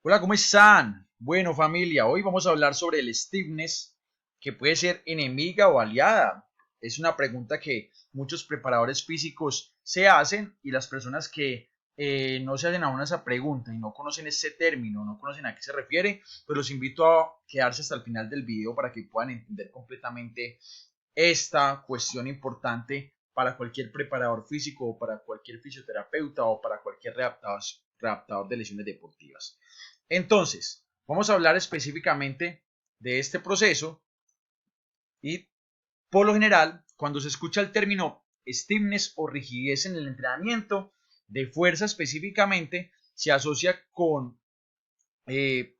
Hola, ¿cómo están? Bueno, familia, hoy vamos a hablar sobre el stiffness, que puede ser enemiga o aliada. Es una pregunta que muchos preparadores físicos se hacen y las personas que no se hacen aún esa pregunta y no conocen ese término, no conocen a qué se refiere, pues los invito a quedarse hasta el final del video para que puedan entender completamente esta cuestión importante para cualquier preparador físico o para cualquier fisioterapeuta o para cualquier readaptador de lesiones deportivas. Entonces, vamos a hablar específicamente de este proceso y por lo general, cuando se escucha el término stiffness o rigidez en el entrenamiento de fuerza específicamente, se asocia con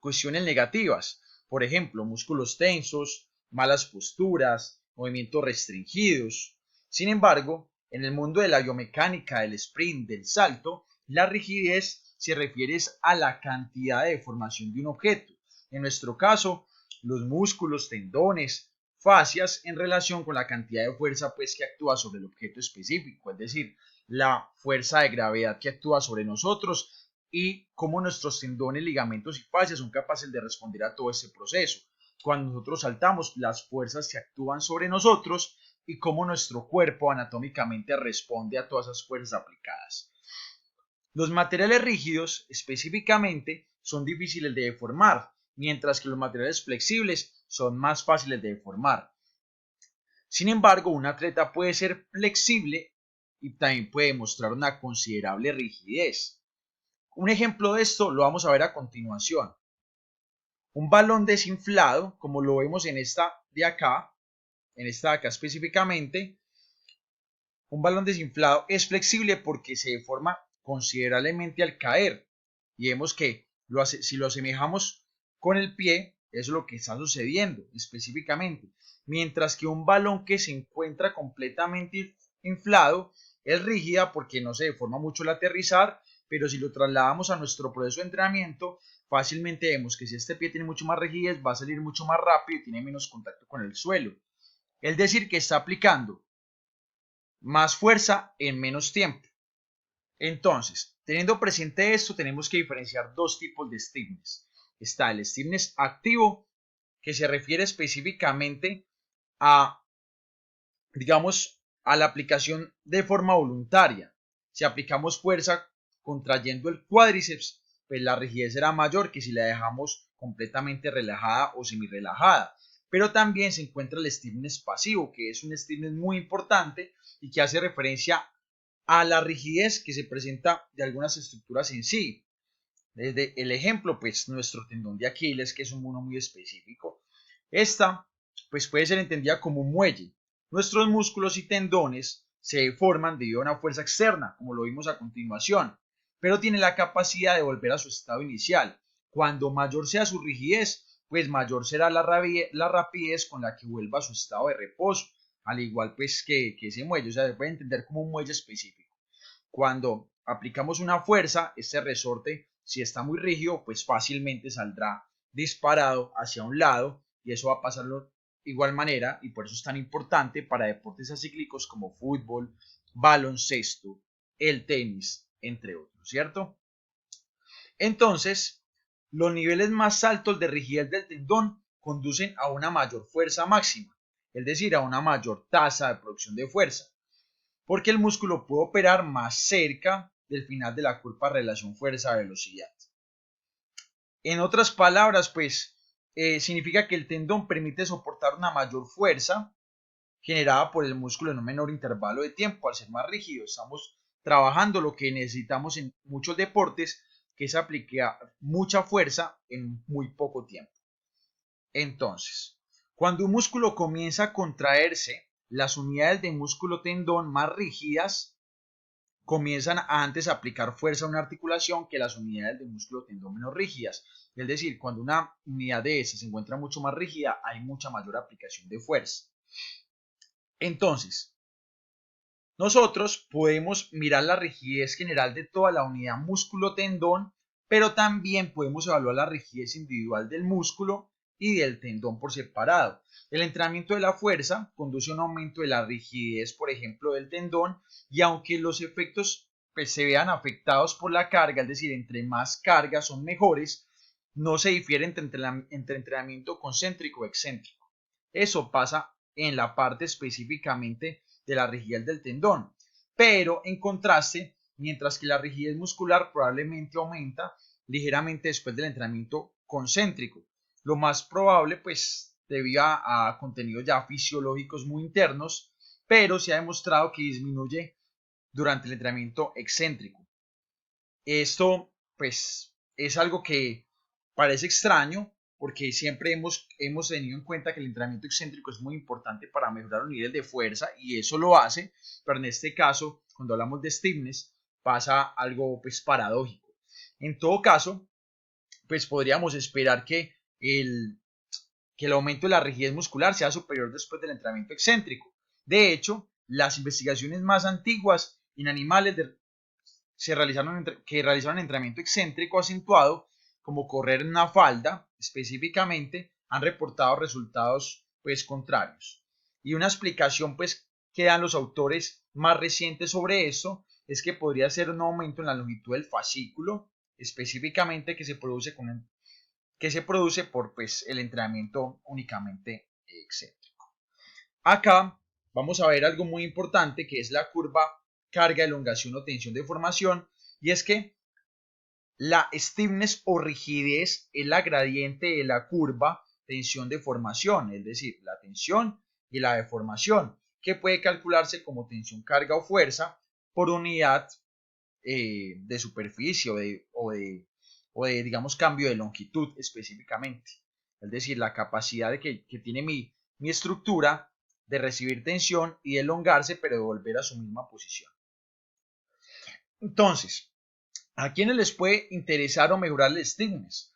cuestiones negativas. Por ejemplo, músculos tensos, malas posturas, movimientos restringidos. Sin embargo, en el mundo de la biomecánica, del sprint, del salto, la rigidez se refiere a la cantidad de deformación de un objeto. En nuestro caso, los músculos, tendones, fascias en relación con la cantidad de fuerza pues, que actúa sobre el objeto específico, es decir, la fuerza de gravedad que actúa sobre nosotros y cómo nuestros tendones, ligamentos y fascias son capaces de responder a todo ese proceso. Cuando nosotros saltamos, las fuerzas que actúan sobre nosotros y cómo nuestro cuerpo anatómicamente responde a todas esas fuerzas aplicadas. Los materiales rígidos específicamente son difíciles de deformar, mientras que los materiales flexibles son más fáciles de deformar. Sin embargo, un atleta puede ser flexible y también puede mostrar una considerable rigidez. Un ejemplo de esto lo vamos a ver a continuación. Un balón desinflado, como lo vemos en esta de acá específicamente, un balón desinflado es flexible porque se deforma considerablemente al caer. Y vemos que si lo asemejamos con el pie, eso es lo que está sucediendo específicamente. Mientras que un balón que se encuentra completamente inflado es rígida porque no se deforma mucho al aterrizar, pero si lo trasladamos a nuestro proceso de entrenamiento, fácilmente vemos que si este pie tiene mucho más rigidez, va a salir mucho más rápido y tiene menos contacto con el suelo. Es decir, que está aplicando más fuerza en menos tiempo. Entonces, teniendo presente esto, tenemos que diferenciar dos tipos de stiffness. Está el stiffness activo, que se refiere específicamente a, digamos, a la aplicación de forma voluntaria. Si aplicamos fuerza contrayendo el cuádriceps, pues la rigidez será mayor que si la dejamos completamente relajada o semi-relajada. Pero también se encuentra el stiffness pasivo, que es un stiffness muy importante y que hace referencia a la rigidez que se presenta de algunas estructuras en sí. Desde el ejemplo, pues nuestro tendón de Aquiles, que es un uno muy específico. Esta, pues puede ser entendida como un muelle. Nuestros músculos y tendones se deforman debido a una fuerza externa, como lo vimos a continuación, pero tiene la capacidad de volver a su estado inicial. Cuando mayor sea su rigidez, pues mayor será la rapidez con la que vuelva a su estado de reposo, al igual pues que ese muelle, o sea, se puede entender como un muelle específico. Cuando aplicamos una fuerza, este resorte, si está muy rígido, pues fácilmente saldrá disparado hacia un lado y eso va a pasarlo de igual manera y por eso es tan importante para deportes acíclicos como fútbol, baloncesto, el tenis, entre otros, ¿cierto? Entonces, los niveles más altos de rigidez del tendón conducen a una mayor fuerza máxima, es decir, a una mayor tasa de producción de fuerza porque el músculo puede operar más cerca del final de la curva relación fuerza-velocidad. En otras palabras, pues, significa que el tendón permite soportar una mayor fuerza generada por el músculo en un menor intervalo de tiempo, al ser más rígido. Estamos trabajando lo que necesitamos en muchos deportes, que es aplicar mucha fuerza en muy poco tiempo. Entonces, cuando un músculo comienza a contraerse, las unidades de músculo tendón más rígidas comienzan a antes aplicar fuerza a una articulación que las unidades de músculo tendón menos rígidas. Es decir, cuando una unidad de esas se encuentra mucho más rígida, hay mucha mayor aplicación de fuerza. Entonces, nosotros podemos mirar la rigidez general de toda la unidad músculo-tendón, pero también podemos evaluar la rigidez individual del músculo y del tendón por separado. El entrenamiento de la fuerza conduce a un aumento de la rigidez, por ejemplo, del tendón, y aunque los efectos pues, se vean afectados por la carga, es decir, entre más cargas son mejores, no se difiere entre entrenamiento concéntrico o excéntrico. Eso pasa en la parte específicamente de la rigidez del tendón. Pero en contraste, mientras que la rigidez muscular probablemente aumenta ligeramente después del entrenamiento concéntrico. Lo más probable, pues, debido a contenidos ya fisiológicos muy internos, pero se ha demostrado que disminuye durante el entrenamiento excéntrico. Esto, pues, es algo que parece extraño porque siempre hemos tenido en cuenta que el entrenamiento excéntrico es muy importante para mejorar los niveles de fuerza y eso lo hace, pero en este caso, cuando hablamos de stiffness, pasa algo pues paradójico. En todo caso, pues podríamos esperar que el aumento de la rigidez muscular sea superior después del entrenamiento excéntrico. De hecho, las investigaciones más antiguas en animales que realizaron entrenamiento excéntrico acentuado, como correr en una falda específicamente, han reportado resultados pues contrarios. Y una explicación pues que dan los autores más recientes sobre esto es que podría ser un aumento en la longitud del fascículo, específicamente que se produce por pues, el entrenamiento únicamente excéntrico. Acá vamos a ver algo muy importante que es la curva carga, elongación o tensión de formación, y es que la stiffness o rigidez es la gradiente de la curva tensión de formación, es decir, la tensión y la deformación, que puede calcularse como tensión, carga o fuerza por unidad de superficie o de, digamos, cambio de longitud específicamente. Es decir, la capacidad que tiene mi estructura de recibir tensión y de elongarse, pero de volver a su misma posición. Entonces, ¿a quiénes les puede interesar o mejorar el stiffness?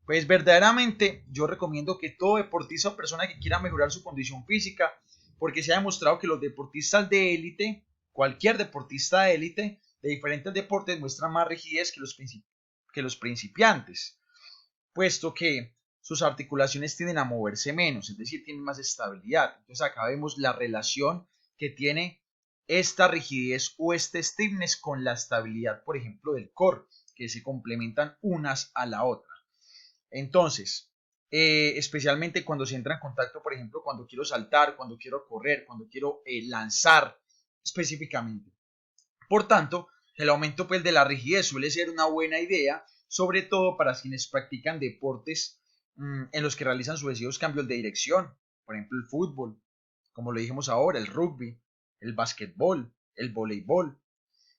Pues verdaderamente yo recomiendo que todo deportista o persona que quiera mejorar su condición física, porque se ha demostrado que los deportistas de élite, cualquier deportista de élite de diferentes deportes muestra más rigidez que los principiantes, puesto que sus articulaciones tienden a moverse menos, es decir, tienen más estabilidad. Entonces acá vemos la relación que tiene esta rigidez o este stiffness con la estabilidad, por ejemplo, del core, que se complementan unas a la otra. Entonces, especialmente cuando se entra en contacto, por ejemplo, cuando quiero saltar, cuando quiero correr, cuando quiero lanzar específicamente. Por tanto, el aumento pues, de la rigidez suele ser una buena idea, sobre todo para quienes practican deportes en los que realizan sucesivos cambios de dirección, por ejemplo el fútbol, como lo dijimos ahora, el rugby, el básquetbol, el voleibol.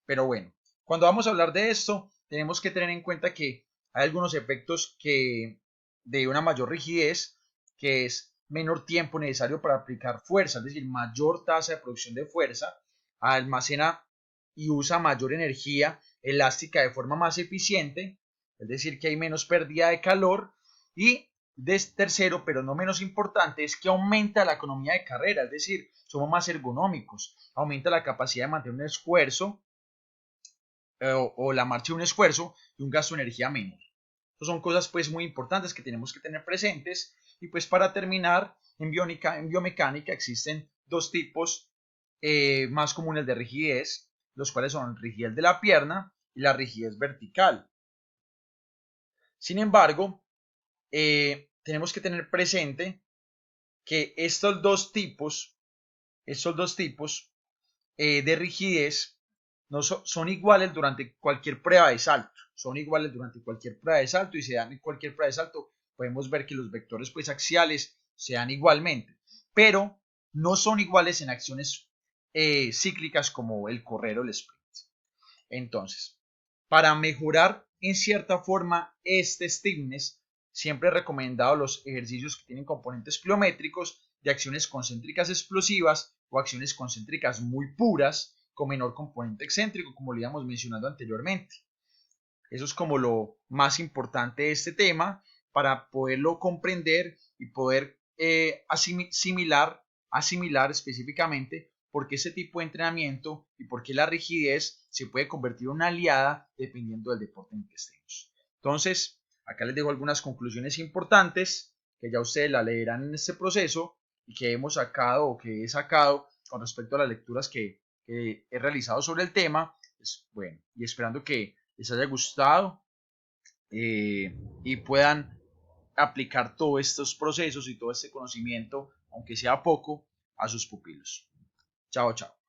Pero bueno, cuando vamos a hablar de esto, tenemos que tener en cuenta que hay algunos efectos de una mayor rigidez, que es menor tiempo necesario para aplicar fuerza, es decir, mayor tasa de producción de fuerza, almacena y usa mayor energía elástica de forma más eficiente, es decir, que hay menos pérdida de calor. Y tercero, pero no menos importante, es que aumenta la economía de carrera, es decir, somos más ergonómicos, aumenta la capacidad de mantener un esfuerzo o la marcha de un esfuerzo y un gasto de energía menor. Estas son cosas pues muy importantes que tenemos que tener presentes. Y pues para terminar, en biomecánica existen dos tipos más comunes de rigidez, los cuales son rigidez de la pierna y la rigidez vertical. Sin embargo, tenemos que tener presente que estos dos tipos de rigidez no son iguales durante cualquier prueba de salto. Son iguales durante cualquier prueba de salto y se dan en cualquier prueba de salto. Podemos ver que los vectores pues, axiales se dan igualmente, pero no son iguales en acciones cíclicas como el correr o el sprint. Entonces, para mejorar en cierta forma este stiffness, siempre he recomendado los ejercicios que tienen componentes pliométricos de acciones concéntricas explosivas o acciones concéntricas muy puras con menor componente excéntrico, como lo íbamos mencionando anteriormente. Eso es como lo más importante de este tema para poderlo comprender y poder asimilar específicamente por qué ese tipo de entrenamiento y por qué la rigidez se puede convertir en una aliada dependiendo del deporte en el que estemos. Entonces, acá les dejo algunas conclusiones importantes que ya ustedes la leerán en este proceso y que hemos sacado o que he sacado con respecto a las lecturas que he realizado sobre el tema. Pues, bueno, y esperando que les haya gustado y puedan aplicar todos estos procesos y todo este conocimiento, aunque sea poco, a sus pupilos. Chao, chao.